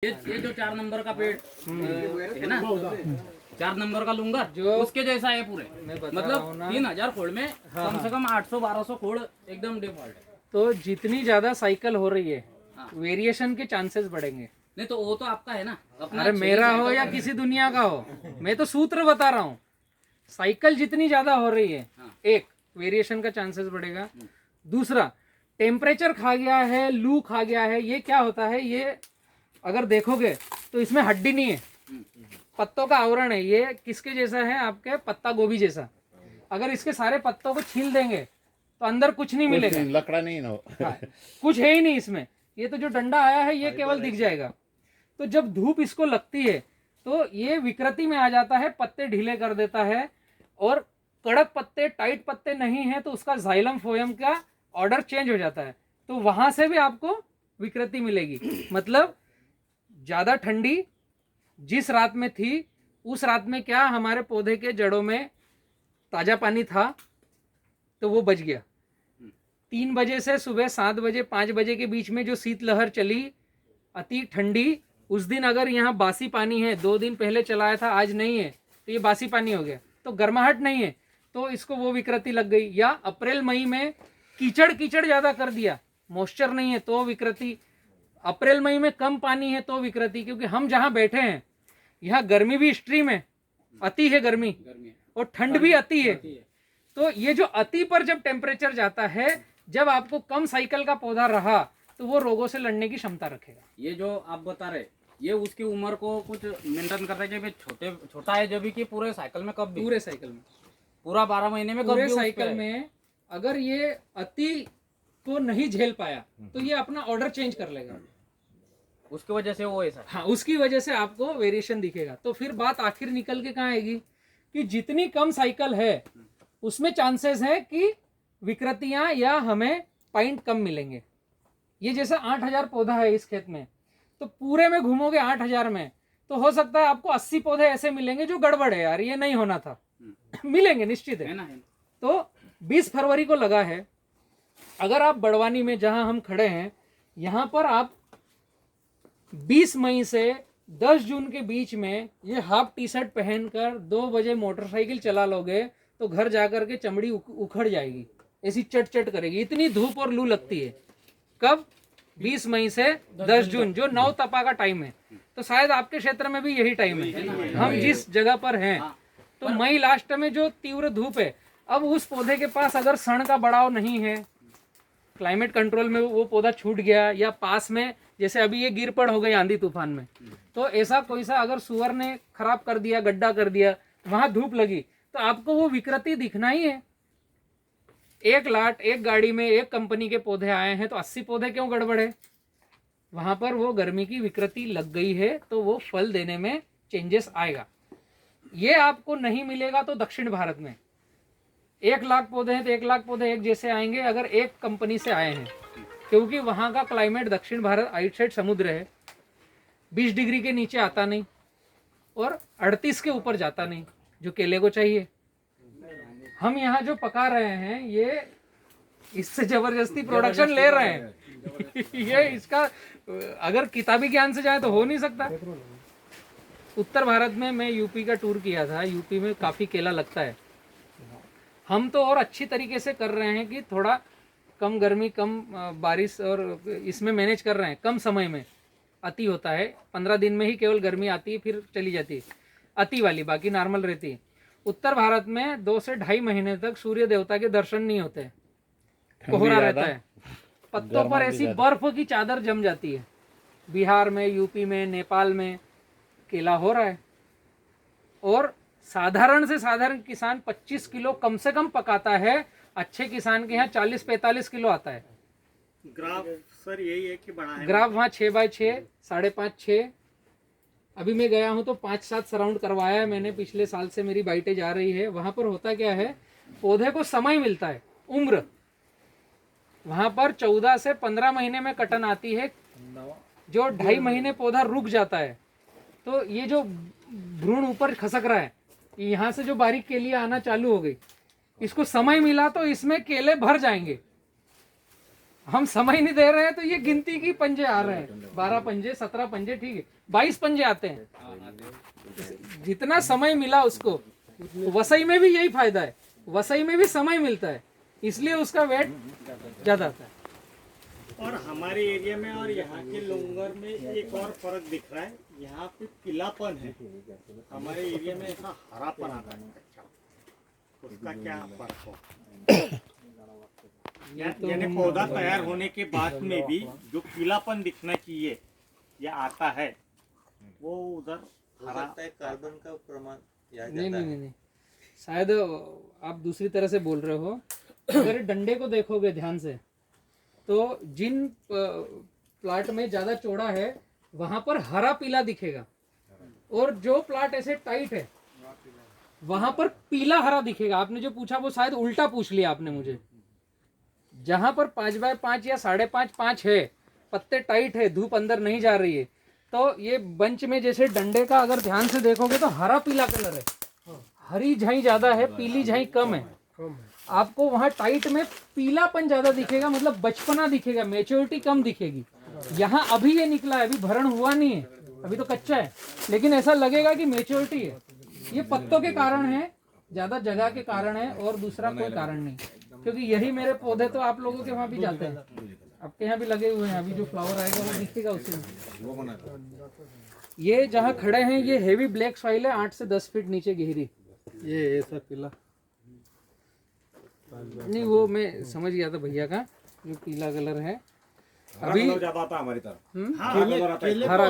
ये जो 4 नंबर का पेड़ है ना, 4 नंबर का लूंगा जो उसके जैसा है पूरे, मतलब 3000 खोड़ में कम से कम 800-1200 खोड़ एकदम डिफॉल्ट है। तो जितनी ज्यादा साइकिल हो रही है वेरिएशन के चांसेस बढ़ेंगे। नहीं तो वो तो आपका है ना अपना, अरे मेरा हो या किसी दुनिया का हो, मैं तो सूत्र बता रहा हूँ। साइकिल जितनी ज्यादा हो रही है, एक वेरिएशन का चांसेस बढ़ेगा। दूसरा, टेम्परेचर खा गया है, लू खा गया है। ये क्या होता है, ये अगर देखोगे तो इसमें हड्डी नहीं है, पत्तों का आवरण है। ये किसके जैसा है, आपके पत्ता गोभी जैसा। अगर इसके सारे पत्तों को छील देंगे तो अंदर कुछ नहीं मिलेगा, लकड़ा नहीं ना कुछ है ही नहीं इसमें। ये तो जो डंडा आया है ये केवल दिख जाएगा। तो जब धूप इसको लगती है तो ये विकृति में आ जाता है, पत्ते ढीले कर देता है। और कड़क पत्ते, टाइट पत्ते नहीं है तो उसका जाइलम फोयम का ऑर्डर चेंज हो जाता है, तो वहां से भी आपको विकृति मिलेगी। मतलब ज्यादा ठंडी जिस रात में थी, उस रात में क्या हमारे पौधे के जड़ों में ताजा पानी था तो वो बच गया। 3 बजे से सुबह 7 बजे 5 बजे के बीच में जो शीतलहर चली, अति ठंडी, उस दिन अगर यहाँ बासी पानी है, 2 दिन पहले चलाया था आज नहीं है, तो ये बासी पानी हो गया, तो गर्माहट नहीं है तो इसको वो विकृति लग गई। या अप्रैल मई में कीचड़ कीचड़ ज्यादा कर दिया, मॉइस्चर नहीं है तो विकृति। अप्रैल मई में कम पानी है तो विकृति। क्योंकि हम जहाँ बैठे हैं यहाँ गर्मी भी एक्सट्रीम है, अति है गर्मी, और ठंड भी अति है। तो ये जो अति पर जब टेम्परेचर जाता है, जब आपको कम साइकिल का पौधा रहा तो वो रोगों से लड़ने की क्षमता रखेगा। ये जो आप बता रहे, ये उसकी उम्र को कुछ मेंटेन कर रहे हैं कि छोटा है जब कि पूरे साइकिल में कब भी, पूरे साइकिल में, पूरा 12 महीने में पूरे साइकिल में अगर ये अति को नहीं झेल पाया तो ये अपना ऑर्डर चेंज कर लेगा, उसकी वजह से वो ऐसा। हाँ, उसकी वजह से आपको वेरिएशन दिखेगा। तो फिर बात आखिर निकल के कहाँ आएगी कि जितनी कम साइकिल है उसमें चांसेस है कि विकृतियां या हमें पॉइंट कम मिलेंगे। ये जैसा 8000 पौधा है इस खेत में, तो पूरे में घूमोगे 8000 में तो हो सकता है आपको 80 पौधे ऐसे मिलेंगे जो गड़बड़ है, यार ये नहीं होना था। मिलेंगे, निश्चित है। तो 20 फरवरी को लगा है, अगर आप बड़वानी में जहां हम खड़े हैं यहां पर आप 20 मई से 10 जून के बीच में ये हाफ टी शर्ट पहनकर 2 बजे मोटरसाइकिल चला लोगे तो घर जाकर के चमड़ी उखड़ जाएगी, ऐसी चट चट करेगी, इतनी धूप और लू लगती है। कब? 20 मई से 10 जून, जो नौ तपा का टाइम है। तो शायद आपके क्षेत्र में भी यही टाइम है, हम जिस जगह पर हैं। तो मई लास्ट में जो तीव्र धूप है, अब उस पौधे के पास अगर सन का बढ़ाव नहीं है, क्लाइमेट कंट्रोल में वो पौधा छूट गया, या पास में जैसे अभी ये गिर पड़ हो गई आंधी तूफान में, तो ऐसा कोई सा अगर सुअर ने खराब कर दिया, गड्ढा कर दिया, वहां धूप लगी, तो आपको वो विकृति दिखना ही है। एक गाड़ी में एक कंपनी के पौधे आए हैं तो 80 पौधे क्यों गड़बड़ है? वहां पर वो गर्मी की विकृति लग गई है, तो वो फल देने में चेंजेस आएगा। ये आपको नहीं मिलेगा तो दक्षिण भारत में 1 लाख पौधे हैं तो 1 लाख पौधे एक जैसे आएंगे अगर एक कंपनी से आए हैं, क्योंकि वहां का क्लाइमेट, दक्षिण भारत आइट साइड समुद्र है, 20 डिग्री के नीचे आता नहीं और 38 के ऊपर जाता नहीं, जो केले को चाहिए। हम यहाँ जो पका रहे हैं ये इससे जबरदस्ती प्रोडक्शन ले रहे हैं ये इसका अगर किताबी ज्ञान से जाए तो हो नहीं सकता। उत्तर भारत में मैं यूपी का टूर किया था, यूपी में काफी केला लगता है। हम तो और अच्छी तरीके से कर रहे हैं कि थोड़ा कम गर्मी, कम बारिश और इसमें मैनेज कर रहे हैं। कम समय में अति होता है, 15 दिन में ही केवल गर्मी आती है, फिर चली जाती है अति वाली, बाकी नॉर्मल रहती है। उत्तर भारत में 2 से 2.5 महीने तक सूर्य देवता के दर्शन नहीं होते, कोहरा रहता है, पत्तों पर ऐसी बर्फ की चादर जम जाती है। बिहार में, यूपी में, नेपाल में केला हो रहा है, और साधारण से साधारण किसान 25 किलो कम से कम पकाता है, अच्छे किसान के यहाँ 40-45 किलो आता है। ग्राफ सर यही है कि बड़ा है, ग्राफ वहाँ 6x6, 5.5-6। अभी मैं गया हूँ तो 5-7 सराउंड करवाया है मैंने, पिछले साल से मेरी बाइटें जा रही है। वहां पर होता क्या है, पौधे को समय मिलता है, उम्र। वहां पर 14 से 15 महीने में कटन आती है, जो 2.5 महीने पौधा रुक जाता है। तो ये जो भ्रूण ऊपर खसक रहा है, यहाँ से जो बारीक केलियां आना चालू हो गई, इसको समय मिला तो इसमें केले भर जाएंगे। हम समय नहीं दे रहे हैं तो ये गिनती की पंजे आ रहे हैं, 12 पंजे 17 पंजे, ठीक है 22 पंजे आते हैं। जितना समय मिला उसको, वसई में भी यही फायदा है, वसई में भी समय मिलता है इसलिए उसका वेट ज्यादा आता है। और हमारे एरिया में और यहाँ के लोंगर में एक और फर्क दिख रहा है, यहाँ पे पीलापन है, हमारे एरिया में ऐसा हरापन आता है कच्चा। उसका क्या फर्क हो? यानी पौधा तैयार होने के बाद में भी जो पीलापन दिखना चाहिए या आता है वो उधर हरा कार्बन का प्रमाण नहीं, शायद आप दूसरी तरह से बोल रहे हो। अगर डंडे को देखोगे ध्यान से तो जिन प्लाट में ज्यादा चौड़ा है वहां पर हरा पीला दिखेगा, और जो प्लाट ऐसे टाइट है वहां पर पीला हरा दिखेगा। आपने जो पूछा वो शायद उल्टा पूछ लिया आपने मुझे। जहां पर 5x5 या 5.5x5 है, पत्ते टाइट है, धूप अंदर नहीं जा रही है, तो ये बंच में जैसे डंडे का अगर ध्यान से देखोगे तो हरा पीला कलर है, हरी झाई ज्यादा है, पीली झाई कम है। आपको वहां टाइट में पीलापन ज्यादा दिखेगा, मतलब बचपना दिखेगा, मेच्योरिटी कम दिखेगी। यहाँ अभी ये निकला है, अभी भरण हुआ नहीं है, अभी तो कच्चा है, लेकिन ऐसा लगेगा कि मेच्योरिटी है। ये पत्तों के कारण है, ज्यादा जगह के कारण है, और दूसरा कोई कारण नहीं। क्योंकि यही मेरे पौधे तो आप लोगों के वहाँ भी जाते हैं, आपके यहाँ भी लगे हुए हैं। अभी जो फ्लावर आएगा वो दिखेगा उसी में। ये जहाँ खड़े हैं ये हेवी ब्लैक सॉइल है, 8 से 10 फीट नीचे गहरी। ये ऐसा पीला नहीं, वो मैं समझ गया था भैया का, जो पीला कलर है अभी ज्यादा आता हमारी तरफ। हाँ, हरा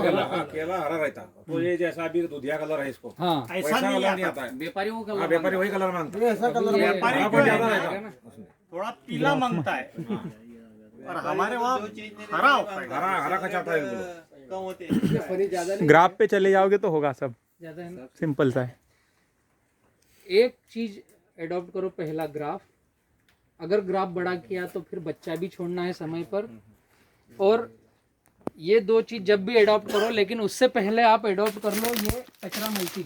कलर। हाँ, केला हरा रहता, तो ये जैसा अभी दूधिया कलर है इसको, हाँ ऐसा वैसा नहीं कलर नहीं आता। आता है। व्यापारी वो हाँ, व्यापारी वही कलर मांगता है, ऐसा कलर व्यापारी हरा को पर ज्यादा है रहता ना, है उसमें। थोड़ा पीला मांगता है, और हमारे वहाँ हरा होता है। हरा हरा कचाता है बिल्कुल। कम होते हैं। ग्राफ पे चले जाओगे तो होगा सब ज्यादा है ना। सिंपल सा है। एक चीज एडॉप्ट करो, पहला ग्राफ। अगर ग्राफ बड़ा किया तो फिर बच्चा भी छोड़ना है समय पर। और ये दो चीज जब भी एडॉप्ट करो, लेकिन उससे पहले आप एडॉप्ट कर लो ये कचरा मल्चिंग।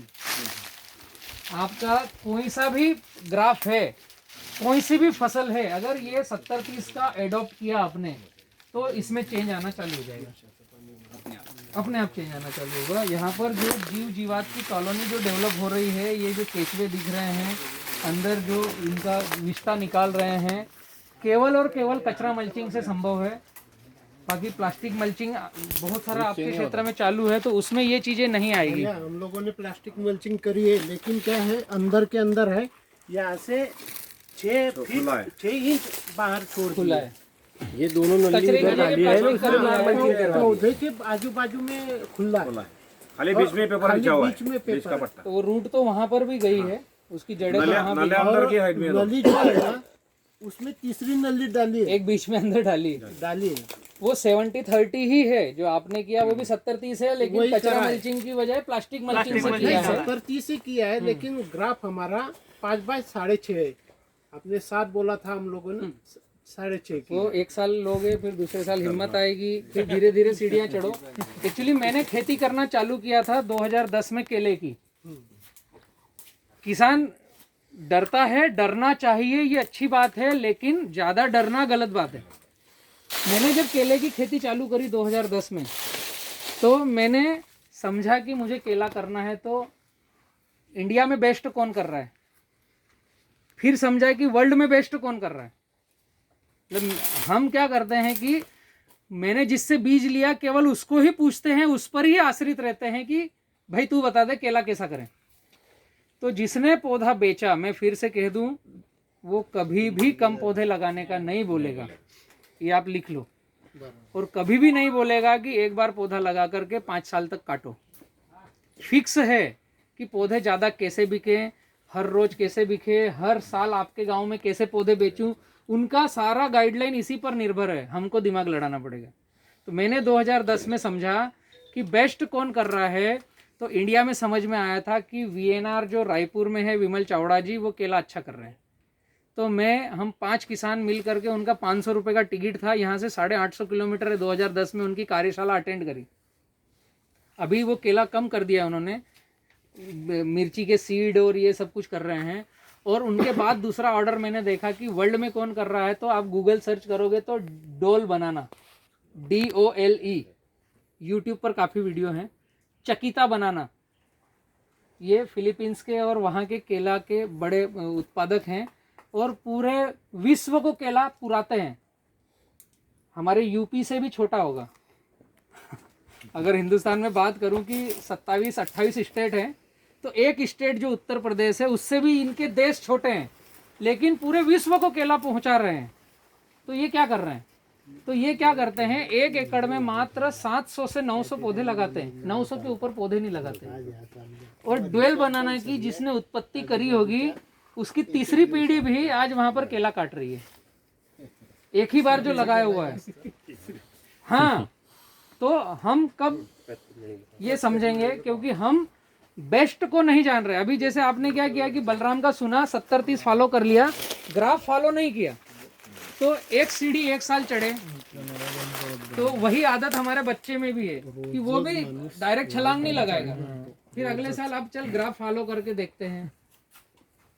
आपका कोई सा भी ग्राफ है, कोई सी भी फसल है, अगर ये 70-30 का एडॉप्ट किया आपने तो इसमें चेंज आना चालू हो जाएगा, अपने आप चेंज आना चालू होगा। यहाँ पर जो जीव जीवात की कॉलोनी जो डेवलप हो रही है, ये जो केचुए दिख रहे हैं अंदर, जो इनका विष्ठा निकाल रहे हैं, केवल और केवल कचरा मल्चिंग से संभव है। बाकी प्लास्टिक मल्चिंग बहुत सारा आपके क्षेत्र में चालू है, तो उसमें ये चीजें नहीं आएगी। हम लोगों ने प्लास्टिक मल्चिंग करी है, लेकिन क्या है अंदर के अंदर है, यहाँ से 6 इंच बाहर छोड़ खुला दिया। है, ये दोनों नली कचरे की इधर जगह डाली है, प्लास्टिक का तो पौधे के आजू बाजू में खुला है, खाली बीच में पेपर खाली बिछा हुआ है, बीच में बीच का पेपर। पट्टा। तो वो रूट तो वहां पर भी गई है, उसकी जड़ें तो वहां भी नले अंदर की हाइट में है। नली जो है ना, उसमें तीसरी नली डाली है, एक बीच में अंदर डाली। वो 70-30 ही है जो आपने किया, वो भी 70-30 है, लेकिन वही कचरा करा है। मल्चिंग की बजाय प्लास्टिक मल्चिंग से मल्चिंग किया है। 70-30 से किया है, लेकिन ग्राफ हमारा 5x6.5 है। आपने 7 बोला था, हम लोगों ने 6.5 की। वो एक साल लोगे, फिर दूसरे साल हिम्मत आएगी, फिर धीरे धीरे सीढ़ियाँ चढ़ो। एक्चुअली मैंने खेती करना चालू किया था 2010 में केले की। किसान डरता है, डरना चाहिए, ये अच्छी बात है, लेकिन ज्यादा डरना गलत बात है। मैंने जब केले की खेती चालू करी 2010 में, तो मैंने समझा कि मुझे केला करना है, तो इंडिया में बेस्ट कौन कर रहा है, फिर समझा कि वर्ल्ड में बेस्ट कौन कर रहा है। मतलब हम क्या करते हैं कि मैंने जिससे बीज लिया केवल उसको ही पूछते हैं, उस पर ही आश्रित रहते हैं कि भाई तू बता दे केला कैसा करें। तो जिसने पौधा बेचा, मैं फिर से कह दूं, वो कभी भी कम पौधे लगाने का नहीं बोलेगा, ये आप लिख लो। और कभी भी नहीं बोलेगा कि एक बार पौधा लगा करके 5 साल तक काटो। फिक्स है कि पौधे ज़्यादा कैसे बिके, हर रोज कैसे बिके, हर साल आपके गांव में कैसे पौधे बेचूं, उनका सारा गाइडलाइन इसी पर निर्भर है। हमको दिमाग लड़ाना पड़ेगा। तो मैंने 2010 में समझा कि बेस्ट कौन कर रहा है, तो इंडिया में समझ में आया था कि VNR जो रायपुर में है, विमल चावड़ा जी, वो केला अच्छा कर रहे हैं। तो हम 5 किसान मिल करके, उनका 500 रुपये का टिकट था, यहाँ से 850 किलोमीटर है, 2010 में उनकी कार्यशाला अटेंड करी। अभी वो केला कम कर दिया उन्होंने, मिर्ची के सीड और ये सब कुछ कर रहे हैं। और उनके बाद दूसरा ऑर्डर मैंने देखा कि वर्ल्ड में कौन कर रहा है, तो आप गूगल सर्च करोगे तो डोल बनाना, DOLE, यूट्यूब पर काफ़ी वीडियो हैं। चकिता बनाना, ये फिलीपींस के और वहाँ के केला के बड़े उत्पादक हैं और पूरे विश्व को केला पुराते हैं। हमारे यूपी से भी छोटा होगा। अगर हिंदुस्तान में बात करूं कि 27-28 स्टेट हैं, तो एक स्टेट जो उत्तर प्रदेश है उससे भी इनके देश छोटे हैं, लेकिन पूरे विश्व को केला पहुंचा रहे हैं। तो ये क्या कर रहे हैं? तो ये क्या करते हैं, 1 एकड़ में मात्र 700 से 900 पौधे लगाते हैं, 900 के ऊपर पौधे नहीं लगाते। और ड्वेल बनाना की जिसने उत्पत्ति करी होगी, उसकी तीसरी पीढ़ी भी आज वहां पर केला काट रही है, एक ही बार जो लगाया हुआ है। हाँ, तो हम कब ये समझेंगे, क्योंकि हम बेस्ट को नहीं जान रहे। अभी जैसे आपने क्या किया कि बलराम का सुना 70-30 फॉलो कर लिया, ग्राफ फॉलो नहीं किया, तो एक सीढ़ी 1 साल चढ़े। तो वही आदत हमारे बच्चे में भी है कि वो भी डायरेक्ट छलांग नहीं लगाएगा, फिर अगले साल अब चल ग्राफ फॉलो करके देखते हैं।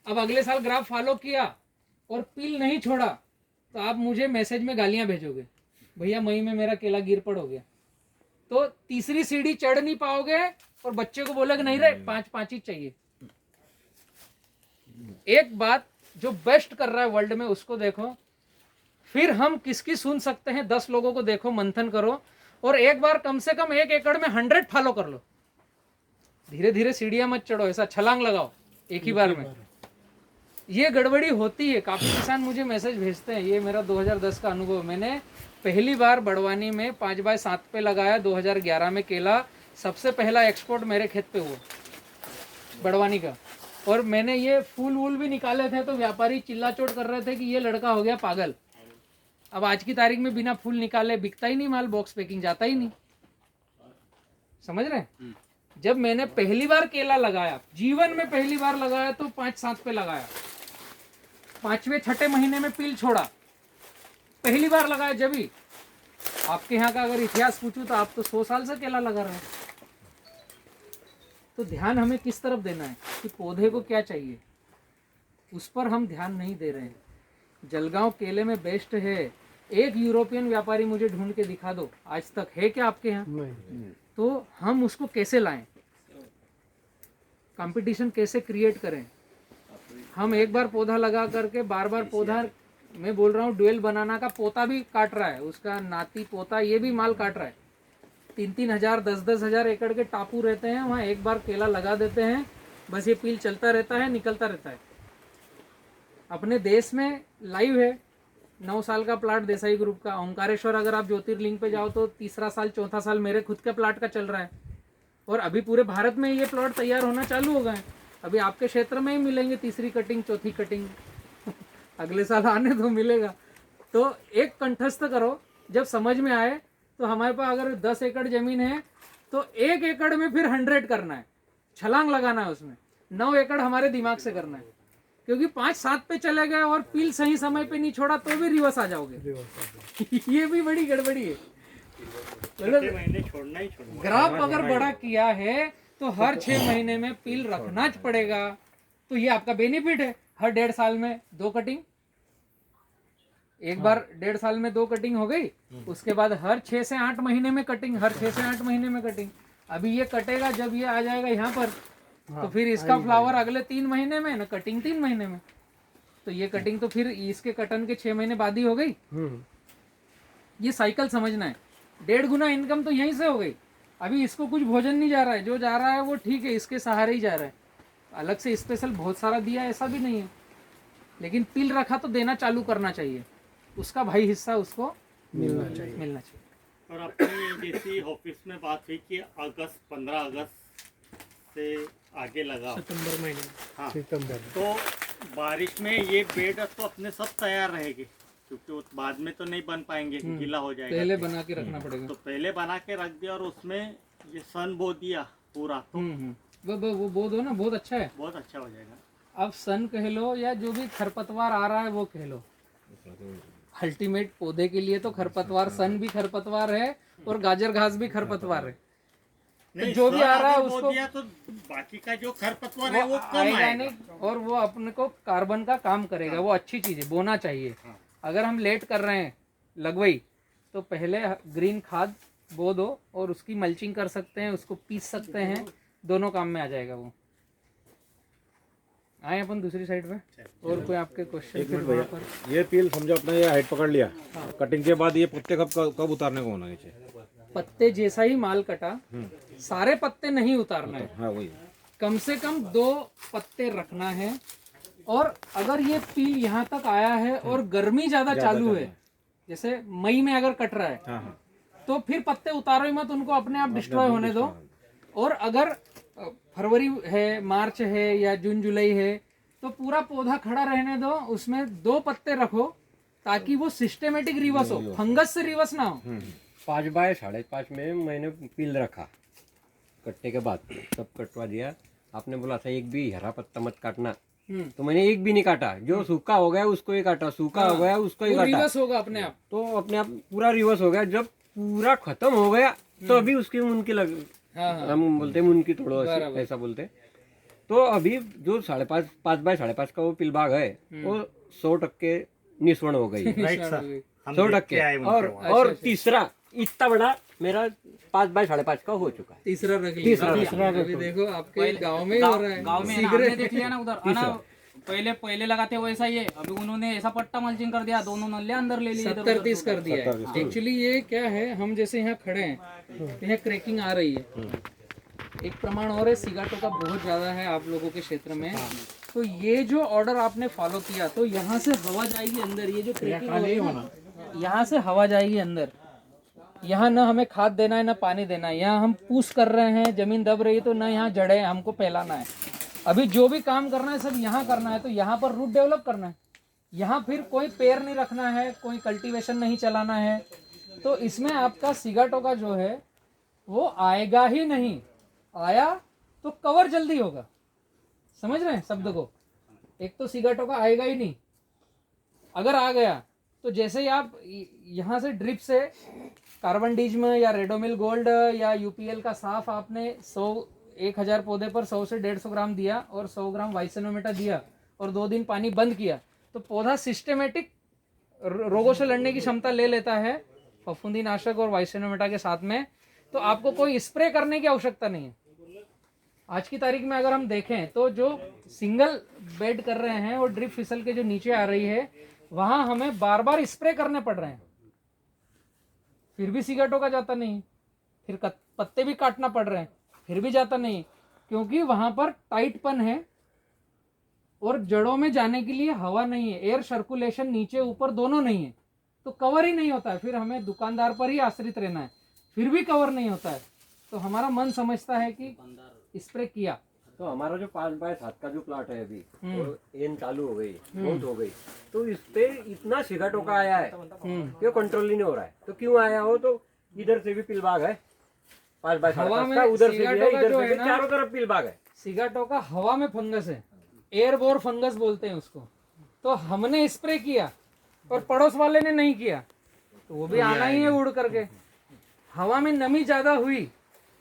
अब अगले साल ग्राफ फॉलो किया और पील नहीं छोड़ा, तो आप मुझे मैसेज में गालियां भेजोगे, भैया मई में मेरा केला गिर पड़ हो गया। तो तीसरी सीढ़ी चढ़ नहीं पाओगे और बच्चे को बोलोगे नहीं रे 5-5 ही चाहिए। एक बात, जो बेस्ट कर रहा है वर्ल्ड में उसको देखो, फिर हम किसकी सुन सकते हैं, 10 लोगों को देखो, मंथन करो और एक बार कम से कम 1 एकड़ में 100 फॉलो कर लो। धीरे धीरे सीढ़ियां मत चढ़ो, ऐसा छलांग लगाओ एक ही बार में। ये गड़बड़ी होती है। काफी किसान मुझे मैसेज भेजते हैं, ये मेरा 2010 का अनुभव। मैंने पहली बार बड़वानी में 5x7 पे लगाया 2011 में केला। सबसे पहला एक्सपोर्ट मेरे खेत पे हुआ बड़वानी का, और मैंने ये फूल वूल भी निकाले थे, तो व्यापारी चिल्ला चोट कर रहे थे कि ये लड़का हो गया पागल। अब आज की तारीख में बिना फूल निकाले बिकता ही नहीं माल, बॉक्स पैकिंग जाता ही नहीं, समझ रहे हैं? जब मैंने पहली बार केला लगाया, जीवन में पहली बार लगाया, तो 5-7 पे लगाया, 5वें-6ठे महीने में पील छोड़ा, पहली बार लगाया। जब भी आपके यहाँ का अगर इतिहास पूछूं तो आप तो 100 साल से केला लगा रहे हैं। तो ध्यान हमें किस तरफ देना है कि पौधे को क्या चाहिए, उस पर हम ध्यान नहीं दे रहे हैं। जलगांव केले में बेस्ट है। एक यूरोपियन व्यापारी मुझे ढूंढ के दिखा दो, आज तक है क्या आपके यहाँ? तो हम उसको कैसे लाएं, कंपटीशन कैसे क्रिएट करें? हम एक बार पौधा लगा करके बार बार पौधा, मैं बोल रहा हूँ ड्वेल बनाना का पोता भी काट रहा है, उसका नाती पोता ये भी माल काट रहा है। 3-3 हज़ार 10-10 हज़ार एकड़ के टापू रहते हैं, वहाँ एक बार केला लगा देते हैं, बस ये पील चलता रहता है, निकलता रहता है। अपने देश में लाइव है 9 साल का प्लाट देसाई ग्रुप का ओंकारेश्वर। अगर आप ज्योतिर्लिंग पे जाओ तो 3रा साल 4था साल मेरे खुद के प्लाट का चल रहा है, और अभी पूरे भारत में ये प्लॉट तैयार होना चालू हो गए। अभी आपके क्षेत्र में ही मिलेंगे 3री कटिंग 4थी कटिंग अगले साल आने तो मिलेगा। तो एक कंठस्थ करो, जब समझ में आए तो हमारे पास अगर 10 एकड़ जमीन है तो 1 एकड़ में फिर 100 करना है, छलांग लगाना है उसमें। 9 एकड़ हमारे दिमाग से करना है, क्योंकि 5-7 पे चले गए और पील सही समय पे नहीं छोड़ा तो भी रिवर्स आ जाओगे। ये भी बड़ी गड़बड़ी है। चलो, छोड़ना ही छोड़ना। ग्राफ अगर बड़ा किया है तो हर 6 महीने में पील रखना पड़ेगा। तो ये आपका बेनिफिट है। हर 1.5 साल में 2 कटिंग, एक बार 1.5 साल में 2 कटिंग हो गई, उसके बाद हर 6 से 8 महीने में कटिंग, हर 6 से 8 महीने में कटिंग। अभी ये कटेगा, जब ये आ जाएगा यहाँ पर, तो फिर इसका फ्लावर अगले 3 महीने में, ना कटिंग 3 महीने में। तो ये कटिंग तो फिर इसके कटन के 6 महीने बाद ही हो गई। ये साइकिल समझना है। 1.5 गुना इनकम तो यहीं से हो गई। अभी इसको कुछ भोजन नहीं जा रहा है, जो जा रहा है वो ठीक है, इसके सहारे ही जा रहा है। अलग से स्पेशल बहुत सारा दिया ऐसा भी नहीं है, लेकिन पील रखा तो देना चालू करना चाहिए, उसका भाई हिस्सा उसको मिलना चाहिए। और अपनी जैसी ऑफिस में बात हुई कि 15 अगस्त से आगे लगाओ, सितंबर महीने। हाँ, सितंबर तो बारिश में ये बेड तो अपने सब तैयार रहेगी, क्योंकि वो बाद में तो नहीं बन पाएंगे, गीला हो जाएगा। पहले बना के रखना पड़ेगा। तो पहले बना के रख दिया और उसमें ये सन बो दिया पूरा, तो वो बो दो ना, बहुत अच्छा है। बहुत अच्छा हो जाएगा। अब सन कह लो या जो भी खरपतवार आ रहा है वो कह लो, अल्टीमेट पौधे के लिए तो खरपतवार, सन भी खरपतवार है और गाजर घास भी खरपतवार है। तो जो भी आ रहा है अगर बो उसको दिया तो बाकी का जो खरपतवार है वो कम आएगा आएगा। नहीं, और वो अपने को कार्बन का काम करेगा। वो अच्छी चीज है, बोना चाहिए। अगर हम लेट कर रहे हैं लगवई, तो पहले ग्रीन खाद बो दो और उसकी मल्चिंग कर सकते हैं, उसको पीस सकते हैं, दोनों काम में आ जाएगा वो। आए अपन दूसरी साइड पे, और कोई आपके क्वेश्चन फिर वहाँ पर? ये पील समझो अपना ये हाइट पकड़ लिया, कटिंग के बाद ये पत्ते कब उतारने को होना नीचे? पत्ते जैसा ही माल कटा, सारे पत्ते नहीं उतारना है, हाँ वही। कम से कम 2 पत्ते रखना है। और अगर ये पील यहाँ तक आया है और गर्मी ज्यादा चालू है, जैसे मई में अगर कट रहा है, हाँ हाँ तो फिर पत्ते उतारो ही मत, उनको अपने आप डिस्ट्रॉय होने दो। और अगर फरवरी है, मार्च है या जून जुलाई है, तो पूरा पौधा खड़ा रहने दो, उसमें 2 पत्ते रखो, ताकि वो सिस्टेमेटिक रिवर्स हो, फंगस से रिवर्स ना हो। 5 बाय 5.5 में मैंने पील रखा कट्टे के बाद, सब कटवा दिया। आपने बोला था एक भी हरा पत्ता मत काटना, तो मैंने एक भी नहीं काटा। जो सूखा हो गया उसको ही काटा, सूखा हो गया उसको ही वो काटा, रिवर्स होगा अपने आप। तो अपने आप पूरा रिवर्स हो गया। जब पूरा खत्म हो गया तो अभी उसकी मुनकी लग, हम बोलते हैं मुनकी तोड़ो, ऐसा बोलते। तो अभी जो 5.5 बाय 5.5 का वो पिलबाग है, वो 100% निस्वण हो गई, राइट सर, हम 100%। देख के आए उनके और वहाँ। और तीसरा इतना बड़ा मेरा 5 बाय 5.5 का हो चुका है। तीसरा रख लिया। अभी देखो आपके गांव में ही हो रहा है। गांव में है ना, हमने देख लिया ना उधर, है ना, पहले लगाते वैसा ही है। अभी उन्होंने ऐसा पट्टा मल्चिंग कर दिया, दोनों नल्ले अंदर ले लिए, 70-30 कर दिया है। एक्चुअली ये क्या है, हम जैसे यहाँ खड़े हैं, तो यहाँ क्रैकिंग आ रही है। एक प्रमाण और है, सिगाटो का बहुत ज्यादा है आप लोगों के क्षेत्र में। तो ये जो ऑर्डर आपने फॉलो किया, तो यहाँ से हवा जाएगी अंदर, ये जो क्रैकिंग हो रही है ना, यहाँ से हवा जाएगी अंदर। यहाँ ना हमें खाद देना है ना पानी देना है, यहाँ हम पूछ कर रहे हैं, जमीन दब रही है, तो ना यहाँ जड़े हमको फैलाना है। अभी जो भी काम करना है सब यहाँ करना है, तो यहाँ पर रूट डेवलप करना है। यहाँ फिर कोई पेड़ नहीं रखना है, कोई कल्टीवेशन नहीं चलाना है। तो इसमें आपका सिगाटो का जो है वो आएगा ही नहीं। आया तो कवर जल्दी होगा, समझ रहे हैं शब्द को। एक तो सिगाटो का आएगा ही नहीं, अगर आ गया तो जैसे ही आप यहाँ से ड्रिप से कार्बन डिज्म या रेडोमिल गोल्ड या यूपीएल का साफ आपने 1000 पौधे पर 100 से 150 ग्राम दिया और 100 ग्राम वाइसेनोमेटा दिया और 2 दिन पानी बंद किया, तो पौधा सिस्टेमेटिक रोगों से लड़ने की क्षमता ले लेता है फफूंदी नाशक और वाइसेनोमेटा के साथ में। तो आपको कोई स्प्रे करने की आवश्यकता नहीं है। आज की तारीख में अगर हम देखें तो जो सिंगल बेड कर रहे हैं और ड्रिप फिसल के जो नीचे आ रही है, वहां हमें बार बार स्प्रे करने पड़ रहे हैं, फिर भी सिगाटो का जाता नहीं। फिर पत्ते भी काटना पड़ रहे हैं, फिर भी जाता नहीं, क्योंकि वहां पर टाइटपन है और जड़ों में जाने के लिए हवा नहीं है, एयर सर्कुलेशन नीचे ऊपर दोनों नहीं है, तो कवर ही नहीं होता है। फिर हमें दुकानदार पर ही आश्रित रहना है, फिर भी कवर नहीं होता है। तो हमारा मन समझता है कि स्प्रे किया। तो हमारा जो 5 बाय 7 का जो प्लाट है अभी, और एन चालू हो गई, बहुत हो गई, तो इस पे इतना सिगाटो का आया है क्यों कंट्रोल ही नहीं हो रहा है। तो क्यों आया हो, तो इधर से भी पिलबाग है 5 बाय 7 का, उधर से भी है, इधर से भी, चारों तरफ पिलबाग है। सिगाटो का हवा में फंगस है, एयरबोर फंगस बोलते हैं उसको। तो हमने स्प्रे किया और पड़ोस वाले ने नहीं किया, तो वो भी आना ही है उड़ करके। हवा में नमी ज्यादा हुई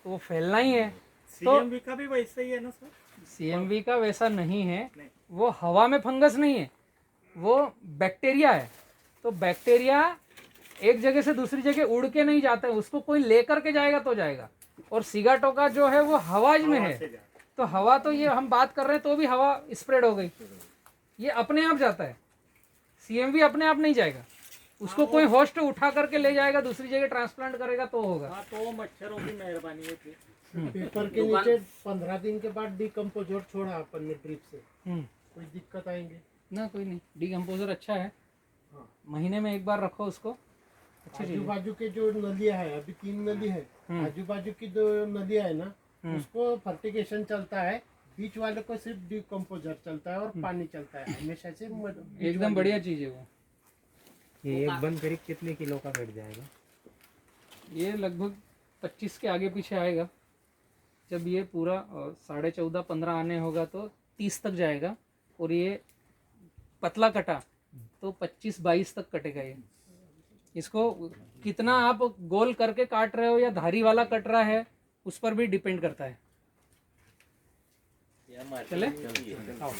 तो वो फैलना ही है। सीएमवी का भी वैसा ही है ना सर? सीएमवी का वैसा नहीं है, वो हवा में फंगस नहीं है, वो बैक्टीरिया है। तो बैक्टीरिया एक जगह से दूसरी जगह उड़ के नहीं जाता है, उसको कोई लेकर के जाएगा तो जाएगा। और सिगाटो का जो है वो हवा में है, तो हवा तो ये हम बात कर रहे हैं तो भी हवा स्प्रेड हो गई, ये अपने आप जाता है। सीएमवी अपने आप नहीं जाएगा, उसको कोई होस्ट उठा करके ले जाएगा, दूसरी जगह ट्रांसप्लांट करेगा तो होगा। हाँ, तो मच्छरों की मेहरबानी है फिर। पेपर के नीचे 15 दिन के बाद डिकम्पोजर छोड़ा अपन ने ड्रिप से, कोई दिक्कत आएंगे ना? कोई नहीं, डिकम्पोजर अच्छा है, महीने में एक बार रखो उसको। अच्छी चीज आजू है। बाजू के जो नदियां है, अभी 3 नदी है, आजू बाजू की जो नदियां है ना, उसको फर्टिगेशन चलता है, बीच वाले को सिर्फ डिकम्पोजर चलता है और पानी चलता है हमेशा से। एकदम बढ़िया चीज है वो। ये एक बंद करीब कितने किलो का बैठ जाएगा? ये लगभग 25 के आगे पीछे आएगा। जब ये पूरा 14.5-15 आने होगा तो 30 तक जाएगा, और ये पतला कटा तो 25-22 तक कटेगा। ये इसको कितना आप गोल करके काट रहे हो या धारी वाला कट रहा है, उस पर भी डिपेंड करता है। चले आओ।